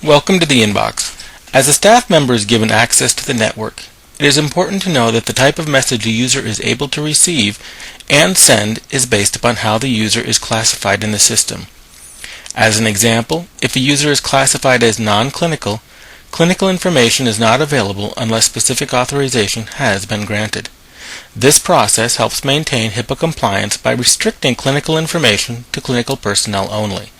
Welcome to the inbox. As a staff member is given access to the network, it is important to know that the type of message a user is able to receive and send is based upon how the user is classified in the system. As an example, if a user is classified as non-clinical, clinical information is not available unless specific authorization has been granted. This process helps maintain HIPAA compliance by restricting clinical information to clinical personnel only.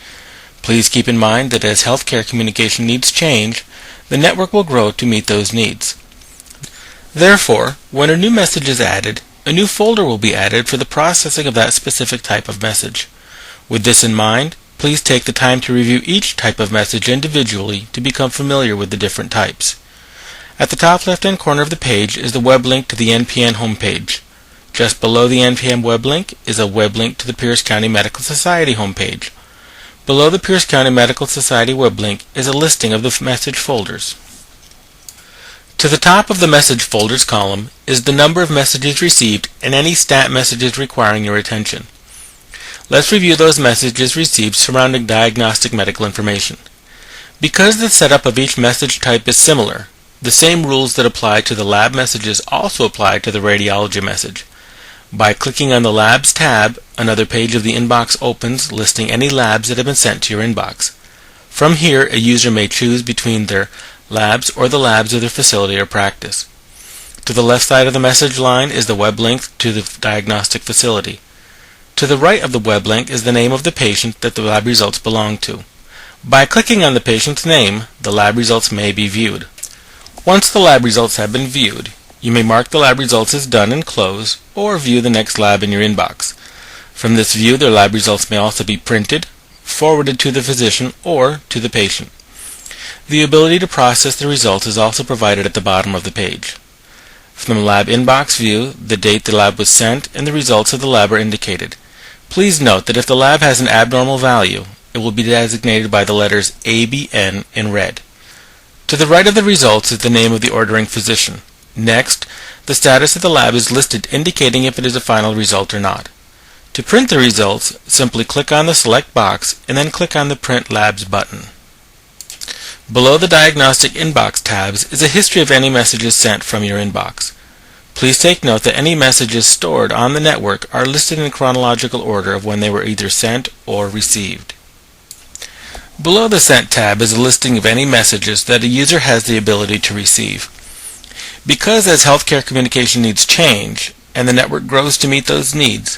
Please keep in mind that as healthcare communication needs change, the network will grow to meet those needs. Therefore, when a new message is added, a new folder will be added for the processing of that specific type of message. With this in mind, please take the time to review each type of message individually to become familiar with the different types. At the top left-hand corner of the page is the web link to the NPN homepage. Just below the NPN web link is a web link to the Pierce County Medical Society homepage. Below the Pierce County Medical Society web link is a listing of the message folders. To the top of the message folders column is the number of messages received and any stat messages requiring your attention. Let's review those messages received surrounding diagnostic medical information. Because the setup of each message type is similar, the same rules that apply to the lab messages also apply to the radiology message. By clicking on the Labs tab, another page of the inbox opens listing any labs that have been sent to your inbox. From here, a user may choose between their labs or the labs of their facility or practice. To the left side of the message line is the web link to the diagnostic facility. To the right of the web link is the name of the patient that the lab results belong to. By clicking on the patient's name, the lab results may be viewed. Once the lab results have been viewed, you may mark the lab results as done and close, or view the next lab in your inbox. From this view, the lab results may also be printed, forwarded to the physician, or to the patient. The ability to process the results is also provided at the bottom of the page. From the lab inbox view, the date the lab was sent and the results of the lab are indicated. Please note that if the lab has an abnormal value, it will be designated by the letters ABN in red. To the right of the results is the name of the ordering physician. Next, the status of the lab is listed indicating if it is a final result or not. To print the results, simply click on the select box and then click on the Print Labs button. Below the Diagnostic Inbox tabs is a history of any messages sent from your inbox. Please take note that any messages stored on the network are listed in chronological order of when they were either sent or received. Below the Sent tab is a listing of any messages that a user has the ability to receive. Because as healthcare communication needs change, and the network grows to meet those needs,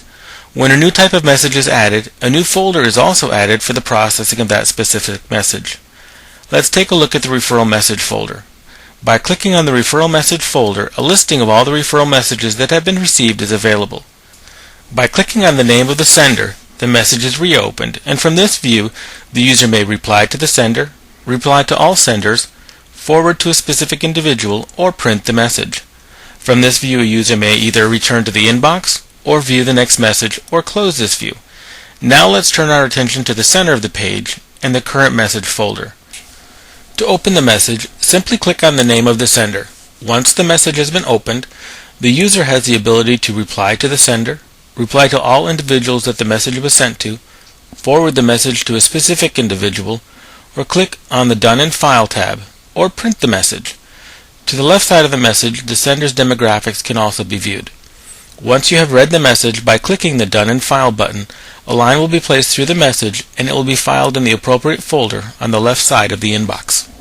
when a new type of message is added, a new folder is also added for the processing of that specific message. Let's take a look at the referral message folder. By clicking on the referral message folder, a listing of all the referral messages that have been received is available. By clicking on the name of the sender, the message is reopened, and from this view, the user may reply to the sender, reply to all senders, forward to a specific individual, or print the message. From this view, a user may either return to the inbox, or view the next message, or close this view. Now let's turn our attention to the center of the page and the current message folder. To open the message, simply click on the name of the sender. Once the message has been opened, the user has the ability to reply to the sender, reply to all individuals that the message was sent to, forward the message to a specific individual, or click on the Done in File tab, or print the message. To the left side of the message, the sender's demographics can also be viewed. Once you have read the message, by clicking the Done in File button, a line will be placed through the message and it will be filed in the appropriate folder on the left side of the inbox.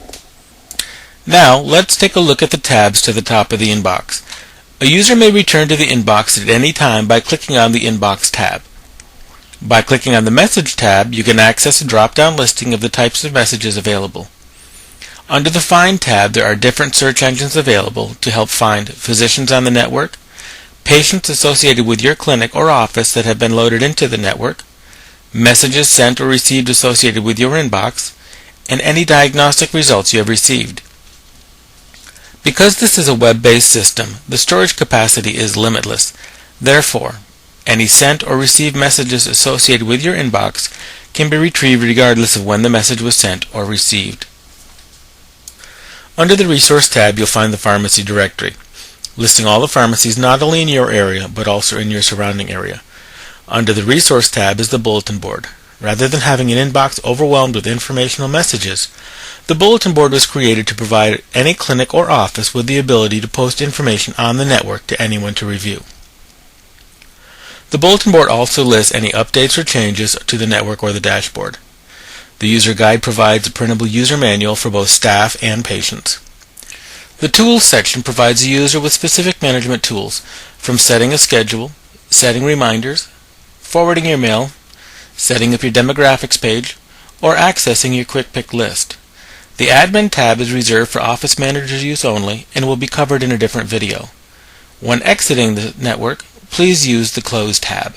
Now, let's take a look at the tabs to the top of the inbox. A user may return to the inbox at any time by clicking on the Inbox tab. By clicking on the Message tab, you can access a drop-down listing of the types of messages available. Under the Find tab, there are different search engines available to help find physicians on the network, patients associated with your clinic or office that have been loaded into the network, messages sent or received associated with your inbox, and any diagnostic results you have received. Because this is a web-based system, the storage capacity is limitless. Therefore, any sent or received messages associated with your inbox can be retrieved regardless of when the message was sent or received. Under the Resource tab, you'll find the Pharmacy directory, listing all the pharmacies not only in your area but also in your surrounding area. Under the Resource tab is the Bulletin board. Rather than having an inbox overwhelmed with informational messages, the bulletin board was created to provide any clinic or office with the ability to post information on the network to anyone to review. The bulletin board also lists any updates or changes to the network or the dashboard. The user guide provides a printable user manual for both staff and patients. The Tools section provides the user with specific management tools, from setting a schedule, setting reminders, forwarding your mail, setting up your demographics page, or accessing your Quick Pick list. The Admin tab is reserved for Office Manager's use only and will be covered in a different video. When exiting the network, please use the Close tab.